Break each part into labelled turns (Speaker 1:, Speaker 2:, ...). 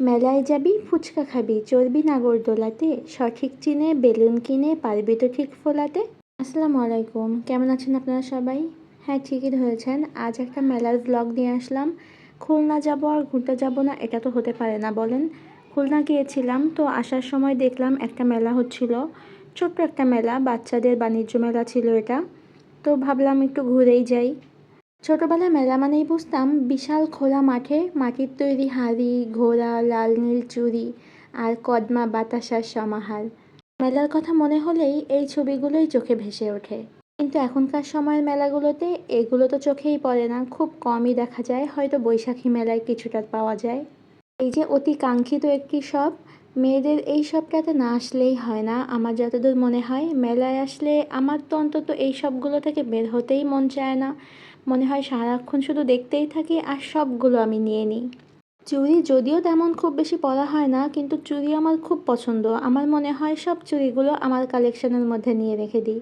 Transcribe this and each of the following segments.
Speaker 1: মেলায় যাবি ফুচকা খাবি চড়বি নাগরদোলাতে সঠিক চিনে বেলুন কিনে পারবি তো ঠিক ফোলাতে। আসসালামু আলাইকুম, কেমন আছেন আপনারা সবাই? হ্যাঁ, ঠিকই ধরেছেন। আজ একটা মেলার ব্লগ নিয়ে আসলাম। খুলনা যাব আর ঘুরতে যাব না, এটা তো হতে পারে না বলেন। খুলনা গিয়েছিলাম, তো আসার সময় দেখলাম একটা মেলা হচ্ছিল, ছোট্ট একটা মেলা, বাচ্চাদের বাণিজ্য মেলা ছিল এটা। তো ভাবলাম একটু ঘুরেই যাই। ছোটবেলায় মেলা মানেই বুঝতাম বিশাল খোলা মাঠে মাটির তৈরি হাঁড়ি ঘোড়া লাল নীল চুড়ি আর কদমা বাতাসার সমাহার। মেলার কথা মনে হলেই এই ছবিগুলোই চোখে ভেসে ওঠে। কিন্তু এখনকার সময়ের মেলাগুলোতে এগুলো তো চোখেই পড়ে না, খুব কমই দেখা যায়, হয়তো বৈশাখী মেলায় কিছুটা পাওয়া যায়। এই যে অতি কাঙ্ক্ষিত একটি শখ, মেয়েদের এই সবটাতে না আসলেই হয় না। আমার যতদূর মনে হয় মেলায় আসলে আমার তো অন্তত এই সবগুলো থেকে বের হতেই মন চায় না। মনে হয় সারাক্ষণ শুধু দেখতেই থাকি আর সবগুলো আমি নিয়ে নিই। চুড়ি যদিও তেমন খুব বেশি পরা হয় না, কিন্তু চুড়ি আমার খুব পছন্দ। আমার মনে হয় সব চুড়িগুলো আমার কালেকশনের মধ্যে নিয়ে রেখে দিই।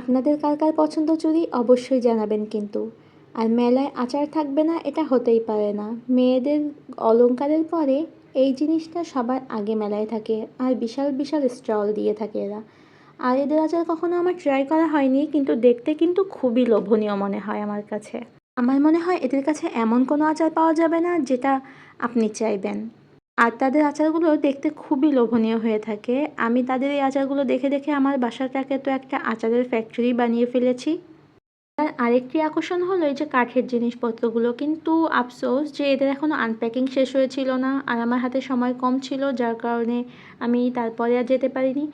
Speaker 1: আপনাদের কার কার পছন্দ চুড়ি অবশ্যই জানাবেন কিন্তু। আর মেলায় আচার থাকবে না এটা হতেই পারে না। মেয়েদের অলংকারের পরে এই জিনিসটা সবার আগে মেলায় থাকে, আর বিশাল বিশাল স্টল দিয়ে থাকে এরা। আর এদের আচার কখনো আমার ট্রাই করা হয়নি, কিন্তু দেখতে কিন্তু খুবই লোভনীয় মনে হয় আমার কাছে। আমার মনে হয় এদের কাছে এমন কোনো আচার পাওয়া যাবে না যেটা আপনি চাইবেন। আর তাদের আচারগুলো দেখতে খুবই লোভনীয় হয়ে থাকে। আমি তাদের এই আচারগুলো দেখে দেখে আমার বাসাটাকে তো একটা আচারের ফ্যাক্টরি বানিয়ে ফেলেছি। আর আরেকটি আকর্ষণ হলো এই যে কাঠের জিনিসপত্রগুলো, কিন্তু আফসোস যে এদের এখনও আনপ্যাকিং শেষ হয়েছিল না, আর আমার হাতে সময় কম ছিল, যার কারণে আমি তারপরে আর যেতে পারিনি।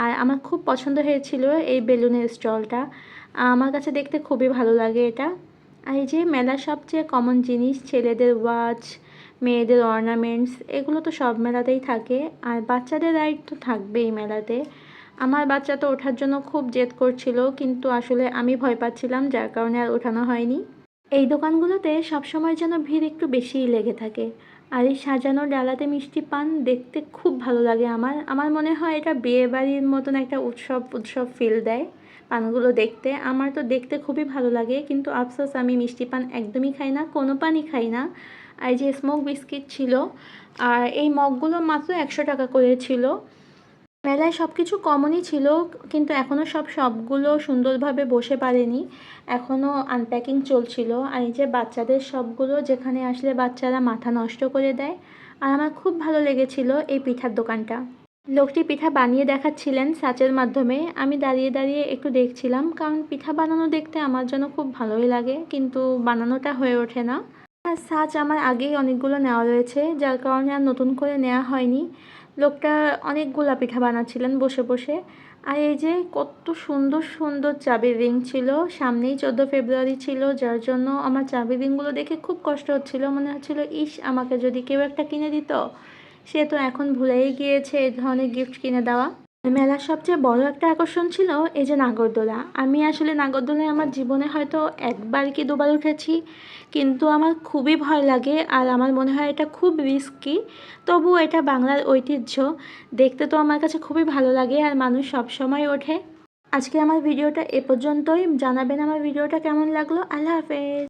Speaker 1: আর আমার খুব পছন্দ হয়েছিল এই বেলুনের স্টলটা, আমার কাছে দেখতে খুবই ভালো লাগে এটা। আর এই যে মেলার সবচেয়ে কমন জিনিস ছেলেদের ওয়াচ, মেয়েদের অর্নামেন্টস, এগুলো তো সব মেলাতেই থাকে। আর বাচ্চাদের রাইড তো থাকবেই মেলাতে। আমার বাচ্চা তো ওঠার জন্য খুব জেদ করছিল, কিন্তু আসলে আমি ভয় পাচ্ছিলাম, যার কারণে আর ওঠানো হয়নি। এই দোকানগুলোতে সবসময় যেন ভিড় একটু বেশিই লেগে থাকে। আর এই সাজানো ডালাতে মিষ্টি পান দেখতে খুব ভালো লাগে আমার। আমার মনে হয় এটা বিয়ে বাড়ির মতন একটা উৎসব উৎসব ফিল দেয় পানগুলো দেখতে। আমার তো দেখতে খুবই ভালো লাগে, কিন্তু আফসোস আমি মিষ্টি পান একদমই খাই না, কোনো পানই খাই না। আর এই যে স্মোক বিস্কিট ছিল, আর এই মগগুলো মাত্র 100 টাকা করে ছিল। মেলায় সব কিছু কমনই ছিল, কিন্তু এখনও সবগুলো সুন্দরভাবে বসে পারেনি, এখনও আনপ্যাকিং চলছিল। আর এই যে বাচ্চাদের সবগুলো, যেখানে আসলে বাচ্চারা মাথা নষ্ট করে দেয়। আর আমার খুব ভালো লেগেছিল এই পিঠার দোকানটা। লোকটি পিঠা বানিয়ে দেখাচ্ছিলেন ছাঁচের মাধ্যমে, আমি দাঁড়িয়ে দাঁড়িয়ে একটু দেখছিলাম, কারণ পিঠা বানানো দেখতে আমার জন্য খুব ভালোই লাগে, কিন্তু বানানোটা হয়ে ওঠে না। আর ছাঁচ আমার আগেই অনেকগুলো নেওয়া রয়েছে, যার কারণে আর নতুন করে নেওয়া হয়নি। লোকটা অনেকগুলা পিঠা বানাচ্ছিলেন বসে বসে। আর এই যে কত সুন্দর সুন্দর চাবির রিং ছিল, সামনেই 14 ফেব্রুয়ারি ছিল, যার জন্য আমার চাবির রিংগুলো দেখে খুব কষ্ট হচ্ছিল। মনে হচ্ছিল ইস, আমাকে যদি কেউ একটা কিনে দিত। সে তো এখন ভুলেই গিয়েছে এই ধরনের গিফট কিনে দেওয়া। মেলার সবচেয়ে বড় একটা আকর্ষণ ছিল এই যে নাগরদোলা। আমি আসলে নাগরদোলায় আমার জীবনে হয়তো একবার কি দুবার উঠেছি, কিন্তু আমার খুবই ভয় লাগে, আর আমার মনে হয় এটা খুব রিস্কি। তবুও এটা বাংলার ঐতিহ্য, দেখতে তো আমার কাছে খুবই ভালো লাগে, আর মানুষ সব সময় ওঠে। আজকে আমার ভিডিওটা এ পর্যন্তই। জানাবেন আমার ভিডিওটা কেমন লাগলো। আল্লাহ হাফেজ।